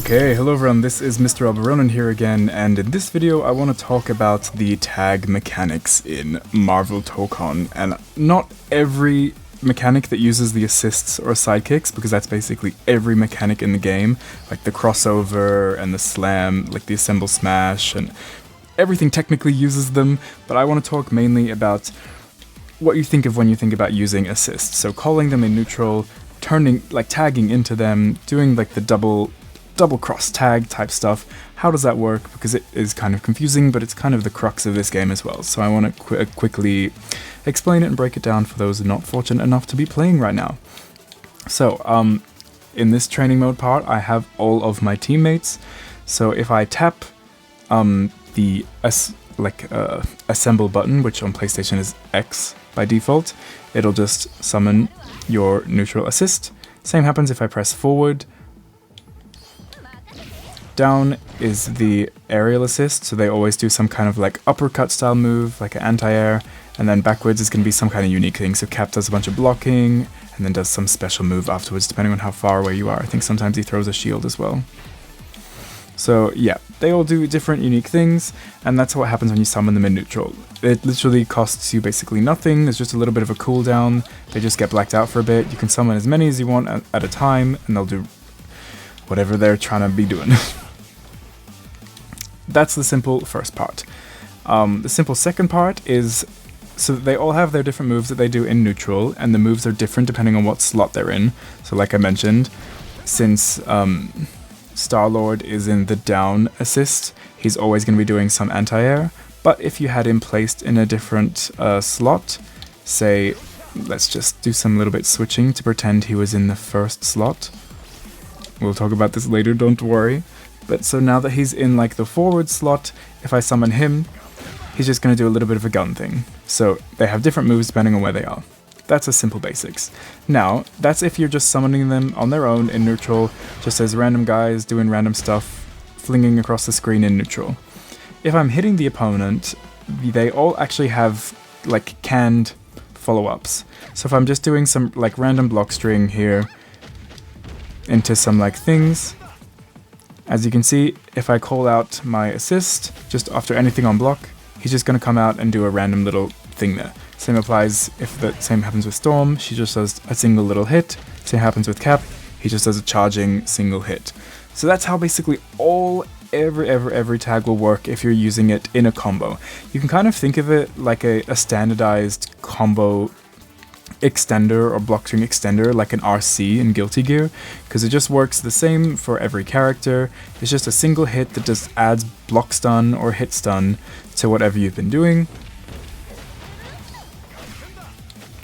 Okay, hello everyone, this is Mr. Alberonen here again, and in this video I want to talk about the tag mechanics in Marvel Tōkon, and not every mechanic that uses the assists or sidekicks, because that's basically every mechanic in the game, like the crossover and the slam, like the assemble smash, and everything technically uses them, but I want to talk mainly about what you think of when you think about using assists. So calling them in neutral, turning, like tagging into them, doing like the double cross tag type stuff. How does that work? Because it is kind of confusing, but it's kind of the crux of this game as well. So I want to quickly explain it and break it down for those not fortunate enough to be playing right now. So in this training mode part, I have all of my teammates. So if I tap the assemble button, which on PlayStation is X by default, it'll just summon your neutral assist. Same happens if I press forward. Down is the aerial assist, so they always do some kind of like uppercut style move, like an anti-air, and then backwards is going to be some kind of unique thing. So Cap does a bunch of blocking, and then does some special move afterwards, depending on how far away you are. I think sometimes he throws a shield as well. So yeah, they all do different unique things, and that's what happens when you summon them in neutral. It literally costs you basically nothing. There's just a little bit of a cooldown. They just get blacked out for a bit. You can summon as many as you want at a time, and they'll do whatever they're trying to be doing. That's the simple first part. The simple second part is, so they all have their different moves that they do in neutral, and the moves are different depending on what slot they're in. So like I mentioned, since Star-Lord is in the down assist, he's always going to be doing some anti-air, but if you had him placed in a different slot, say, let's just do some little bit switching to pretend he was in the first slot. We'll talk about this later, don't worry. But so now that he's in like the forward slot, if I summon him, he's just going to do a little bit of a gun thing. So they have different moves depending on where they are. That's the simple basics. Now, that's if you're just summoning them on their own in neutral, just as random guys doing random stuff, flinging across the screen in neutral. If I'm hitting the opponent, they all actually have like canned follow-ups. So if I'm just doing some like random block string here into some like things, as you can see, if I call out my assist just after anything on block, he's just going to come out and do a random little thing there. Same applies if the same happens with Storm, she just does a single little hit. Same happens with Cap, he just does a charging single hit. So that's how basically every tag will work if you're using it in a combo. You can kind of think of it like a standardized combo extender or blockstring extender, like an RC in Guilty Gear, because it just works the same for every character. It's just a single hit that just adds block stun or hit stun to whatever you've been doing,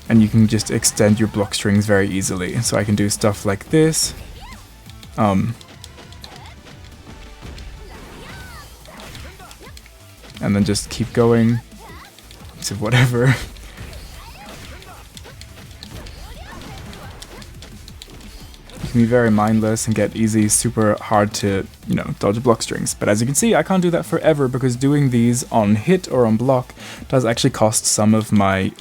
and you can just extend your block strings very easily. So I can do stuff like this, and then just keep going to whatever. Can be very mindless and get easy, super hard to, dodge block strings. But as you can see, I can't do that forever, because doing these on hit or on block does actually cost some of my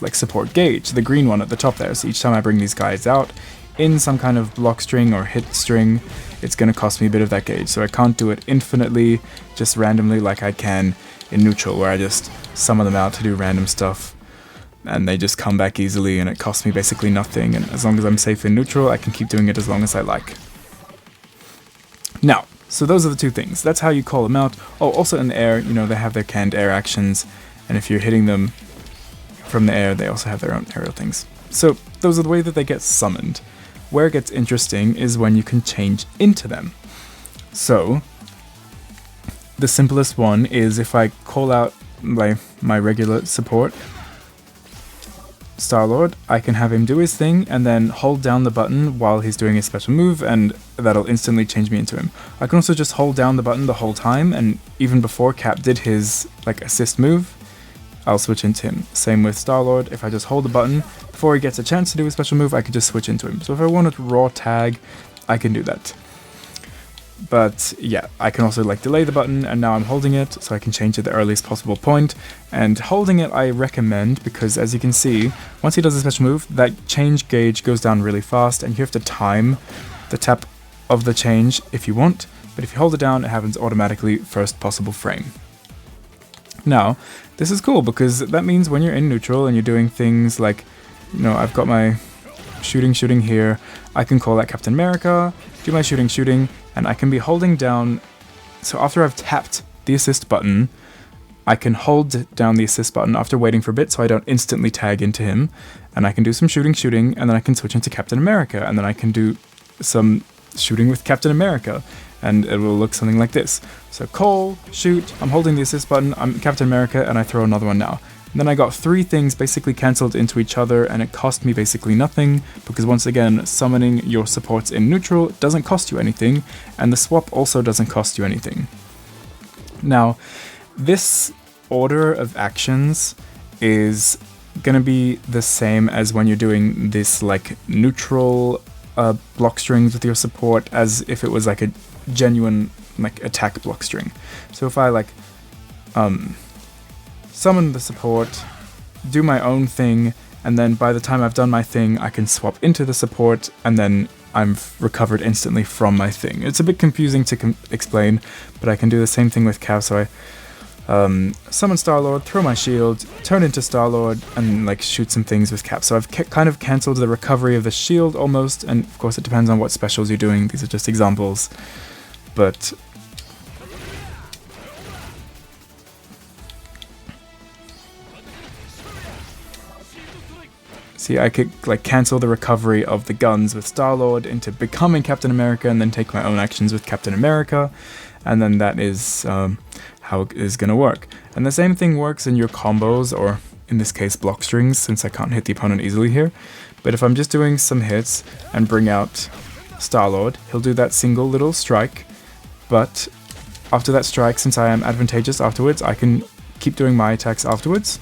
like support gauge, the green one at the top there. So each time I bring these guys out in some kind of block string or hit string, it's going to cost me a bit of that gauge. So I can't do it infinitely, just randomly like I can in neutral, where I just summon them out to do random stuff, and they just come back easily, and it costs me basically nothing, and as long as I'm safe in neutral, I can keep doing it as long as I like. Now, so those are the two things. That's how you call them out. Oh, also in the air, they have their canned air actions, and if you're hitting them from the air, they also have their own aerial things. So those are the way that they get summoned. Where it gets interesting is when you can change into them. So the simplest one is if I call out my regular support, Star-Lord, I can have him do his thing and then hold down the button while he's doing his special move, and that'll instantly change me into him. I can also just hold down the button the whole time, and even before Cap did his assist move, I'll switch into him. Same with Star-Lord, if I just hold the button before he gets a chance to do his special move, I can just switch into him. So if I want to raw tag, I can do that. But yeah, I can also delay the button, and now I'm holding it, so I can change at the earliest possible point. And holding it I recommend, because as you can see, once he does a special move, that change gauge goes down really fast, and you have to time the tap of the change if you want, but if you hold it down, it happens automatically first possible frame. Now, this is cool because that means when you're in neutral and you're doing things like, you know, I've got my shooting here, I can call that Captain America, do my shooting, and I can be holding down. So after I've tapped the assist button, I can hold down the assist button after waiting for a bit so I don't instantly tag into him, and I can do some shooting, and then I can switch into Captain America, and then I can do some shooting with Captain America, and it will look something like this. So call, shoot, I'm holding the assist button, I'm Captain America, and I throw another one now. And then I got 3 things basically cancelled into each other, and it cost me basically nothing, because once again, summoning your supports in neutral doesn't cost you anything, and the swap also doesn't cost you anything. Now, this order of actions is gonna be the same as when you're doing this like neutral block strings with your support, as if it was like a genuine like attack block string. So if I like summon the support, do my own thing, and then by the time I've done my thing, I can swap into the support, and then I'm recovered instantly from my thing. It's a bit confusing to explain, but I can do the same thing with Cav. So I summon Star-Lord, throw my shield, turn into Star-Lord, and like shoot some things with Cap. So I've kind of cancelled the recovery of the shield almost, and of course it depends on what specials you're doing. These are just examples, but see, I could like cancel the recovery of the guns with Star-Lord into becoming Captain America, and then take my own actions with Captain America, and then that is how it is going to work. And the same thing works in your combos, or in this case block strings, since I can't hit the opponent easily here. But if I'm just doing some hits and bring out Star-Lord, he'll do that single little strike, but after that strike, since I am advantageous afterwards, I can keep doing my attacks afterwards.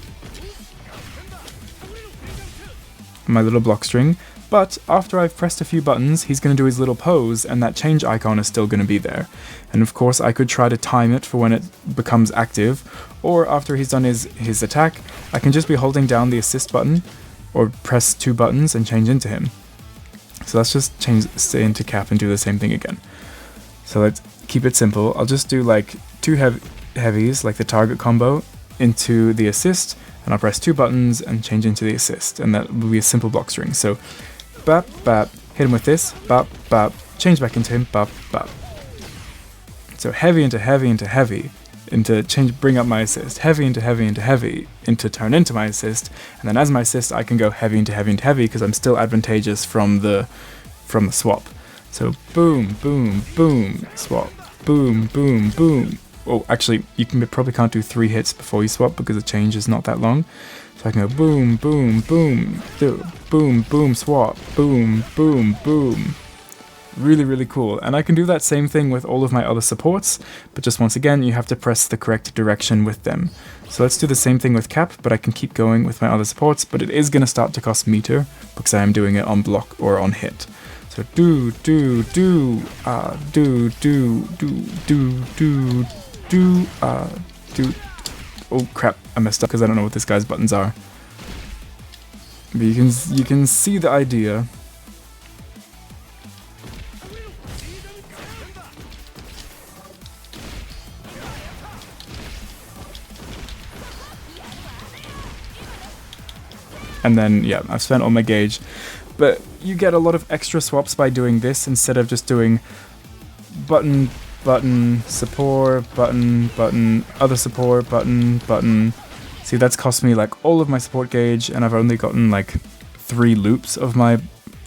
My little block string. But after I've pressed a few buttons, he's going to do his little pose, and that change icon is still going to be there. And of course, I could try to time it for when it becomes active, or after he's done his attack, I can just be holding down the assist button, or press 2 buttons and change into him. So let's just stay into Cap and do the same thing again. So let's keep it simple. I'll just do like 2 heavies, like the target combo, into the assist, and I'll press 2 buttons and change into the assist, and that will be a simple block string. So bap, bap, hit him with this, bap, bap, change back into him, bap, bap. So heavy into heavy into heavy, into change, bring up my assist, heavy into heavy into heavy, into turn into my assist, and then as my assist I can go heavy into heavy into heavy because I'm still advantageous from the swap. So boom, boom, boom, swap, boom, boom, boom. Oh, actually, you probably can't do 3 hits before you swap because the change is not that long. So I can go boom, boom, boom, boom, boom, swap, boom, boom, boom. Really, really cool. And I can do that same thing with all of my other supports, but just once again, you have to press the correct direction with them. So let's do the same thing with Cap, but I can keep going with my other supports, but it is going to start to cost meter because I am doing it on block or on hit. So do, do, do, do, do, do, do, do, do, do. Oh crap, I messed up because I don't know what this guy's buttons are. But you can see the idea. And then, yeah, I've spent all my gauge. But you get a lot of extra swaps by doing this instead of just doing button, button, support, button, button, other support, button, button. See, that's cost me like all of my support gauge, and I've only gotten like 3 loops of my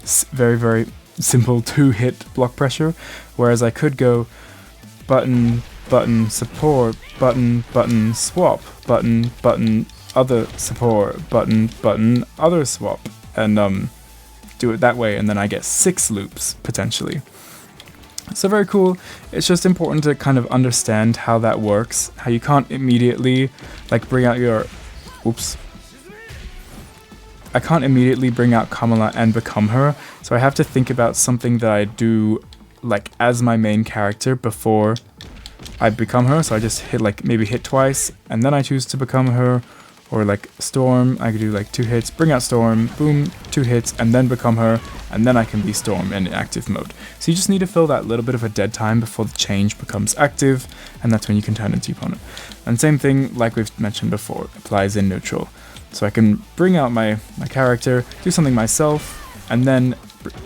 very, very simple 2-hit block pressure, whereas I could go button, button, support, button, button, swap, button, button, other support, button, button, other swap, and do it that way, and then I get 6 loops, potentially. So very cool. It's just important to kind of understand how that works, how you can't immediately like bring out your... Oops. I can't immediately bring out Kamala and become her, so I have to think about something that I do like as my main character before I become her. So I just hit maybe hit twice, and then I choose to become her, Or like Storm, I could do like 2 hits, bring out Storm, boom, 2 hits, and then become her, and then I can be Storm in active mode. So you just need to fill that little bit of a dead time before the change becomes active, and that's when you can turn into your opponent. And same thing, like we've mentioned before, applies in neutral. So I can bring out my character, do something myself, and then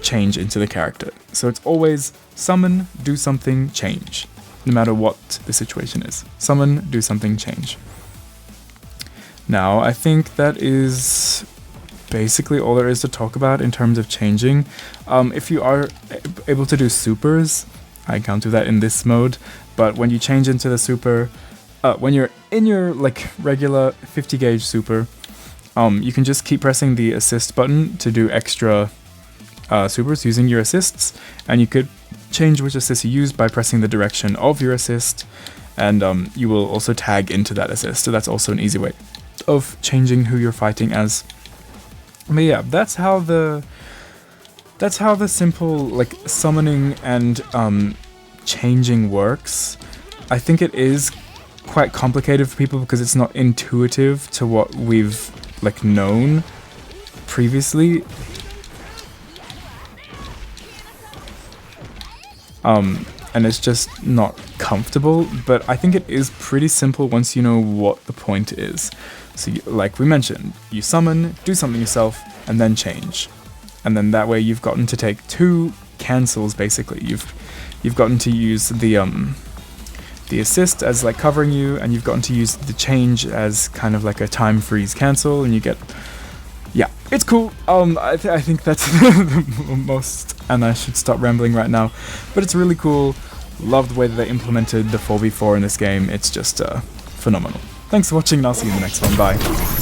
change into the character. So it's always summon, do something, change. No matter what the situation is. Summon, do something, change. Now, I think that is basically all there is to talk about in terms of changing. If you are able to do supers, I can't do that in this mode, but when you change into the super, when you're in your like regular 50 gauge super, you can just keep pressing the assist button to do extra supers using your assists, and you could change which assist you use by pressing the direction of your assist, and you will also tag into that assist, so that's also an easy way of changing who you're fighting as. But yeah, that's how the simple like summoning and changing works. I think it is quite complicated for people because it's not intuitive to what we've like known previously. And it's just not comfortable, but I think it is pretty simple once you know what the point is. So like we mentioned, you summon, do something yourself, and then change. And then that way you've gotten to take 2 cancels basically. You've gotten to use the assist as like covering you, and you've gotten to use the change as kind of like a time freeze cancel, and you get, yeah, it's cool. I think that's the most, and I should stop rambling right now, but it's really cool. Love the way that they implemented the 4v4 in this game. It's just phenomenal. Thanks for watching, and I'll see you in the next one. Bye.